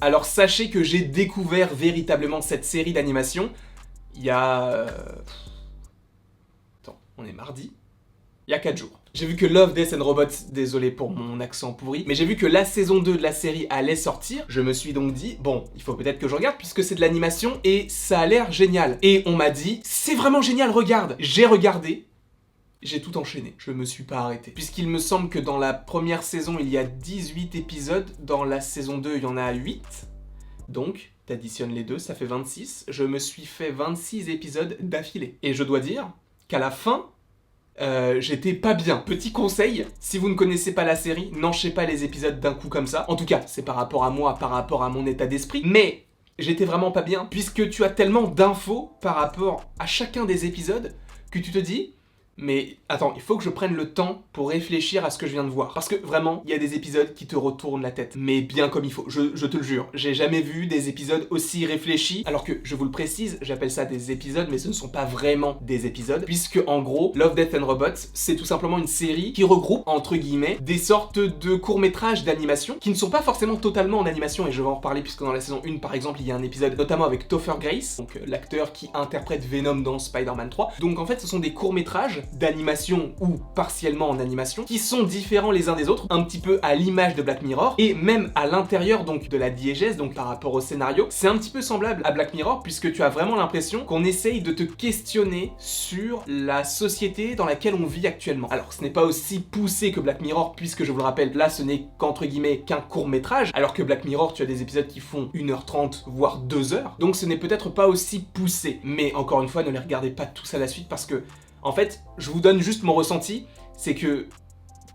Alors sachez que j'ai découvert véritablement cette série d'animation il y a... Attends, on est mardi. Il y a 4 jours. J'ai vu que Love, Death and Robots, désolé pour mon accent pourri, mais j'ai vu que la saison 2 de la série allait sortir. Je me suis donc dit, bon, il faut peut-être que je regarde puisque c'est de l'animation et ça a l'air génial. Et on m'a dit, c'est vraiment génial, regarde. J'ai regardé. J'ai tout enchaîné, je me suis pas arrêté. Puisqu'il me semble que dans la première saison, il y a 18 épisodes, dans la saison 2, il y en a 8. Donc, t'additionnes les deux, ça fait 26. Je me suis fait 26 épisodes d'affilée. Et je dois dire qu'à la fin, j'étais pas bien. Petit conseil, si vous ne connaissez pas la série, n'enchez pas les épisodes d'un coup comme ça. En tout cas, c'est par rapport à moi, par rapport à mon état d'esprit. Mais j'étais vraiment pas bien, puisque tu as tellement d'infos par rapport à chacun des épisodes que tu te dis... Mais attends, il faut que je prenne le temps pour réfléchir à ce que je viens de voir. Parce que vraiment, il y a des épisodes qui te retournent la tête. Mais bien comme il faut, je te le jure. J'ai jamais vu des épisodes aussi réfléchis. Alors que, je vous le précise, j'appelle ça des épisodes, mais ce ne sont pas vraiment des épisodes. Puisque en gros, Love, Death and Robots, c'est tout simplement une série qui regroupe, entre guillemets, des sortes de courts-métrages d'animation qui ne sont pas forcément totalement en animation. Et je vais en reparler puisque dans la saison 1, par exemple, il y a un épisode notamment avec Topher Grace, donc l'acteur qui interprète Venom dans Spider-Man 3. Donc en fait, ce sont des courts-métrages d'animation ou partiellement en animation qui sont différents les uns des autres, un petit peu à l'image de Black Mirror, et même à l'intérieur donc de la diégèse, donc par rapport au scénario, c'est un petit peu semblable à Black Mirror puisque tu as vraiment l'impression qu'on essaye de te questionner sur la société dans laquelle on vit actuellement. Alors ce n'est pas aussi poussé que Black Mirror puisque je vous le rappelle, là ce n'est qu'entre guillemets qu'un court-métrage, alors que Black Mirror tu as des épisodes qui font 1h30 voire 2h, donc ce n'est peut-être pas aussi poussé, mais encore une fois ne les regardez pas tous à la suite parce que en fait, je vous donne juste mon ressenti, c'est que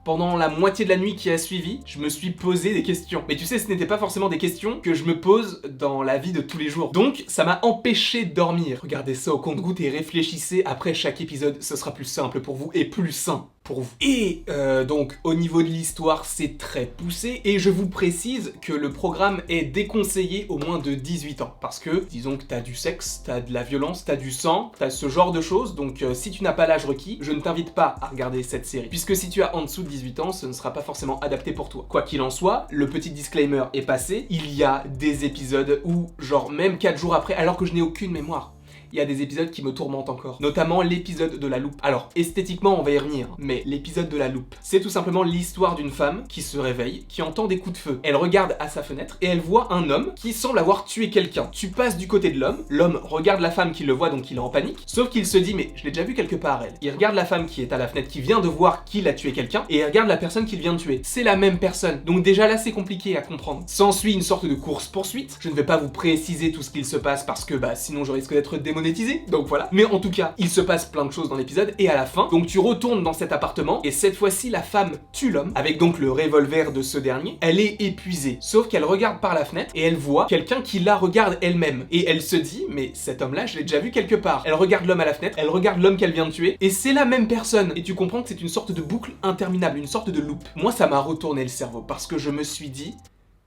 pendant la moitié de la nuit qui a suivi, je me suis posé des questions. Mais tu sais, ce n'était pas forcément des questions que je me pose dans la vie de tous les jours. Donc, ça m'a empêché de dormir. Regardez ça au compte-gouttes et réfléchissez après chaque épisode, ce sera plus simple pour vous et plus sain pour vous. Et donc, au niveau de l'histoire, c'est très poussé. Et je vous précise que le programme est déconseillé au moins de 18 ans. Parce que, disons que t'as du sexe, t'as de la violence, t'as du sang, t'as ce genre de choses. Donc, si tu n'as pas l'âge requis, je ne t'invite pas à regarder cette série. Puisque si tu as en dessous de 18 ans, ce ne sera pas forcément adapté pour toi. Quoi qu'il en soit, le petit disclaimer est passé. Il y a des épisodes où, genre, même 4 jours après, alors que je n'ai aucune mémoire, il y a des épisodes qui me tourmentent encore. Notamment l'épisode de la loupe. Alors, esthétiquement, on va y revenir, mais l'épisode de la loupe, c'est tout simplement l'histoire d'une femme qui se réveille, qui entend des coups de feu. Elle regarde à sa fenêtre et elle voit un homme qui semble avoir tué quelqu'un. Tu passes du côté de l'homme regarde la femme qui le voit, donc il est en panique, sauf qu'il se dit, mais je l'ai déjà vu quelque part, elle. Il regarde la femme qui est à la fenêtre, qui vient de voir qu'il a tué quelqu'un, et il regarde la personne qu'il vient de tuer. C'est la même personne. Donc déjà là, c'est compliqué à comprendre. S'ensuit une sorte de course-poursuite. Je ne vais pas vous préciser tout ce qu'il se passe parce que, sinon je risque d'être démonétisé. Donc voilà. Mais en tout cas, il se passe plein de choses dans l'épisode et à la fin, donc tu retournes dans cet appartement et cette fois-ci, la femme tue l'homme avec donc le revolver de ce dernier. Elle est épuisée. Sauf qu'elle regarde par la fenêtre et elle voit quelqu'un qui la regarde elle-même. Et elle se dit, mais cet homme-là, je l'ai déjà vu quelque part. Elle regarde l'homme à la fenêtre, elle regarde l'homme qu'elle vient de tuer et c'est la même personne. Et tu comprends que c'est une sorte de boucle interminable, une sorte de loop. Moi, ça m'a retourné le cerveau parce que je me suis dit,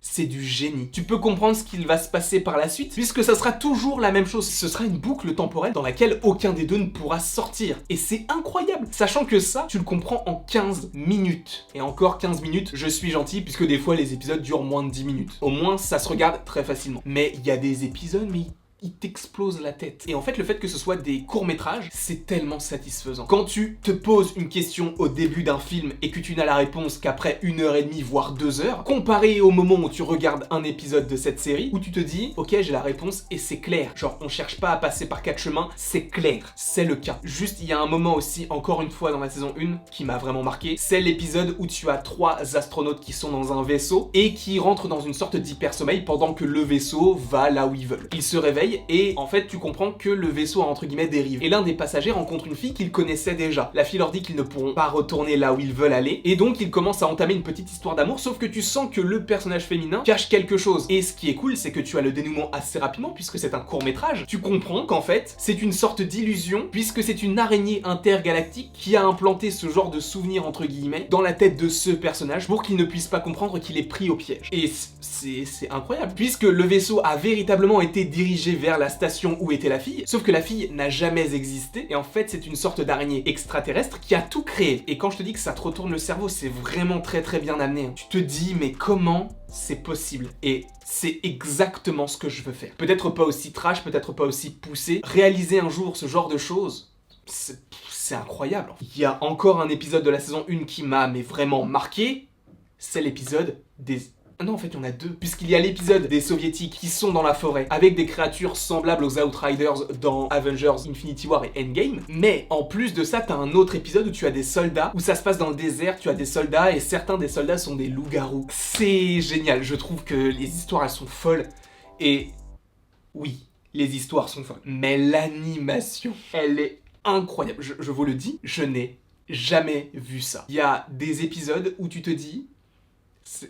c'est du génie. Tu peux comprendre ce qu'il va se passer par la suite, puisque ça sera toujours la même chose. Ce sera une boucle temporelle dans laquelle aucun des deux ne pourra sortir. Et c'est incroyable, sachant que ça, tu le comprends en 15 minutes. Et encore 15 minutes, je suis gentil, puisque des fois les épisodes durent moins de 10 minutes. Au moins, ça se regarde très facilement. Mais il y a des épisodes, mais il t'explose la tête. Et en fait, le fait que ce soit des courts-métrages, c'est tellement satisfaisant. Quand tu te poses une question au début d'un film et que tu n'as la réponse qu'après 1h30, voire 2h, comparé au moment où tu regardes un épisode de cette série, où tu te dis, ok, j'ai la réponse et c'est clair. Genre, on cherche pas à passer par 4 chemins, c'est clair. C'est le cas. Juste, il y a un moment aussi, encore une fois dans la saison 1, qui m'a vraiment marqué, c'est l'épisode où tu as 3 astronautes qui sont dans un vaisseau et qui rentrent dans une sorte d'hyper-sommeil pendant que le vaisseau va là où ils veulent. Ils se réveillent et en fait tu comprends que le vaisseau a entre guillemets dérive. Et l'un des passagers rencontre une fille qu'il connaissait déjà. La fille leur dit qu'ils ne pourront pas retourner là où ils veulent aller et donc ils commencent à entamer une petite histoire d'amour, sauf que tu sens que le personnage féminin cache quelque chose. Et ce qui est cool, c'est que tu as le dénouement assez rapidement puisque c'est un court-métrage. Tu comprends qu'en fait c'est une sorte d'illusion puisque c'est une araignée intergalactique qui a implanté ce genre de souvenir entre guillemets dans la tête de ce personnage pour qu'il ne puisse pas comprendre qu'il est pris au piège. Et c'est incroyable puisque le vaisseau a véritablement été dirigé vers la station où était la fille, sauf que la fille n'a jamais existé, et en fait c'est une sorte d'araignée extraterrestre qui a tout créé. Et quand je te dis que ça te retourne le cerveau, c'est vraiment très bien amené, hein. Tu te dis mais comment c'est possible? Et c'est exactement ce que je veux faire. Peut-être pas aussi trash, peut-être pas aussi poussé. Réaliser un jour ce genre de choses, c'est incroyable. Il y a encore un épisode de la saison 1 qui m'a mais vraiment marqué, c'est l'épisode des... Non, en fait, il y en a deux. Puisqu'il y a l'épisode des soviétiques qui sont dans la forêt avec des créatures semblables aux Outriders dans Avengers Infinity War et Endgame. Mais en plus de ça, t'as un autre épisode où tu as des soldats, où ça se passe dans le désert, tu as des soldats et certains des soldats sont des loups-garous. C'est génial. Je trouve que les histoires, elles sont folles. Et oui, les histoires sont folles. Mais l'animation, elle est incroyable. Je vous le dis, je n'ai jamais vu ça. Il y a des épisodes où tu te dis...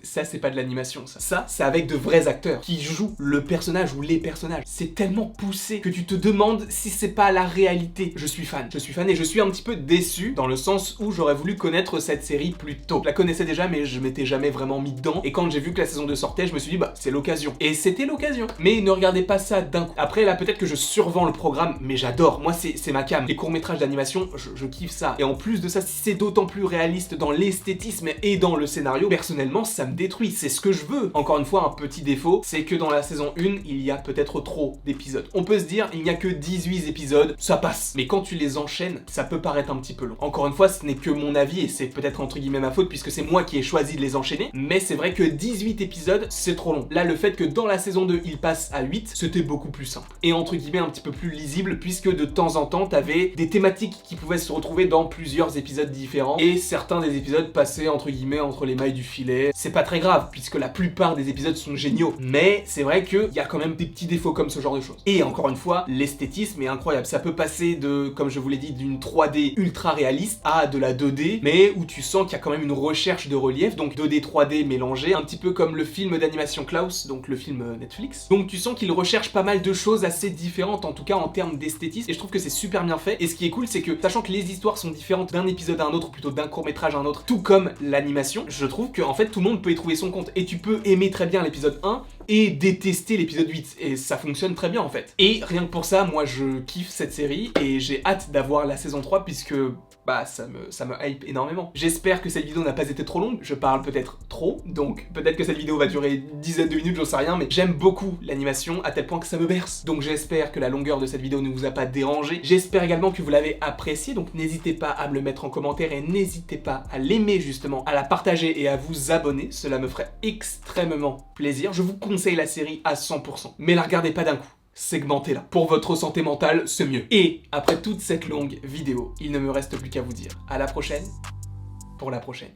Ça, c'est pas de l'animation, ça. Ça, c'est avec de vrais acteurs qui jouent le personnage ou les personnages. C'est tellement poussé que tu te demandes si c'est pas la réalité. Je suis fan et je suis un petit peu déçu dans le sens où j'aurais voulu connaître cette série plus tôt. Je la connaissais déjà, mais je m'étais jamais vraiment mis dedans. Et quand j'ai vu que la saison 2 sortait, je me suis dit, bah, c'est l'occasion. Et c'était l'occasion. Mais ne regardez pas ça d'un coup. Après, là, peut-être que je survends le programme, mais j'adore. Moi, c'est ma came. Les courts-métrages d'animation, je kiffe ça. Et en plus de ça, si c'est d'autant plus réaliste dans l'esthétisme et dans le scénario, personnellement, ça me détruit, c'est ce que je veux. Encore une fois, un petit défaut, c'est que dans la saison 1, il y a peut-être trop d'épisodes. On peut se dire, il n'y a que 18 épisodes, ça passe. Mais quand tu les enchaînes, ça peut paraître un petit peu long. Encore une fois, ce n'est que mon avis et c'est peut-être entre guillemets ma faute puisque c'est moi qui ai choisi de les enchaîner. Mais c'est vrai que 18 épisodes, c'est trop long. Là, le fait que dans la saison 2, il passe à 8, c'était beaucoup plus simple. Et entre guillemets, un petit peu plus lisible puisque de temps en temps, t'avais des thématiques qui pouvaient se retrouver dans plusieurs épisodes différents et certains des épisodes passaient entre guillemets entre les mailles du filet. C'est pas très grave puisque la plupart des épisodes sont géniaux, mais c'est vrai qu'il y a quand même des petits défauts comme ce genre de choses. Et encore une fois, l'esthétisme est incroyable. Ça peut passer de, comme je vous l'ai dit, d'une 3D ultra réaliste à de la 2D, mais où tu sens qu'il y a quand même une recherche de relief, donc 2D 3D mélangé, un petit peu comme le film d'animation Klaus, donc le film Netflix. Donc tu sens qu'il recherche pas mal de choses assez différentes, en tout cas en termes d'esthétisme, et je trouve que c'est super bien fait. Et ce qui est cool, c'est que sachant que les histoires sont différentes d'un épisode à un autre, ou plutôt d'un court-métrage à un autre, tout comme l'animation, je trouve que en fait tout le monde peut y trouver son compte. Et tu peux aimer très bien l'épisode 1 et détester l'épisode 8. Et ça fonctionne très bien en fait. Et rien que pour ça, moi je kiffe cette série et j'ai hâte d'avoir la saison 3 puisque bah ça me hype énormément. J'espère que cette vidéo n'a pas été trop longue, je parle peut-être trop, donc peut-être que cette vidéo va durer une dizaine de minutes, j'en sais rien, mais j'aime beaucoup l'animation à tel point que ça me berce. Donc j'espère que la longueur de cette vidéo ne vous a pas dérangé. J'espère également que vous l'avez appréciée, donc n'hésitez pas à me le mettre en commentaire et n'hésitez pas à l'aimer justement, à la partager et à vous abonner, cela me ferait extrêmement plaisir. Je vous conseille la série à 100%, mais la regardez pas d'un coup. Segmentez-la. Pour votre santé mentale, c'est mieux. Et après toute cette longue vidéo, il ne me reste plus qu'à vous dire à la prochaine pour la prochaine.